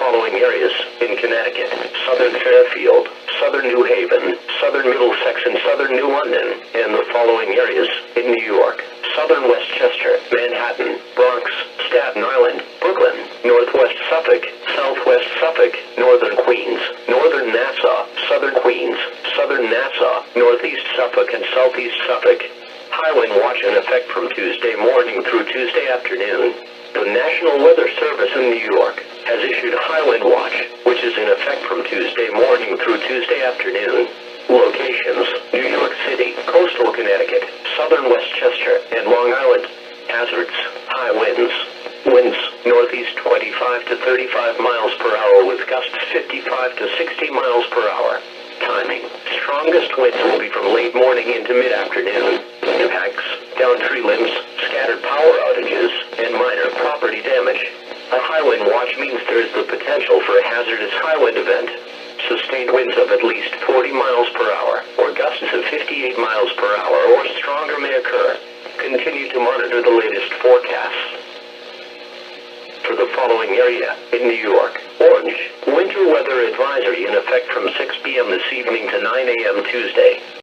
following areas in Connecticut: southern Fairfield, southern New Haven, southern Middlesex and southern New London, and the following areas in New York: southern Westchester, Manhattan, Bronx, Staten Island, Brooklyn, northwest Suffolk, southwest Suffolk, northern Queens, northern Nassau, southern Queens, southern Nassau, northeast Suffolk and southeast Suffolk. High wind watch in effect from Tuesday morning through Tuesday afternoon. The National Weather Service in New York has issued high wind watch, which is in effect from Tuesday morning through Tuesday afternoon. Locations: New York City, coastal Connecticut, southern Westchester, and Long Island. Hazards: high winds. Winds northeast 25 to 35 miles per hour with gusts 55 to 60 miles per hour. Timing: strongest winds will be from late morning into mid-afternoon. Impacts: downed tree limbs, scattered power outages, and minor property damage. A high wind watch means there is the potential for a hazardous high wind event. Sustained winds of at least 40 miles per hour, or gusts of 58 miles per hour or stronger may occur. Continue to monitor the latest forecasts. For the following area in New York: orange, winter weather advisory in effect from 6 p.m. this evening to 9 a.m. Tuesday.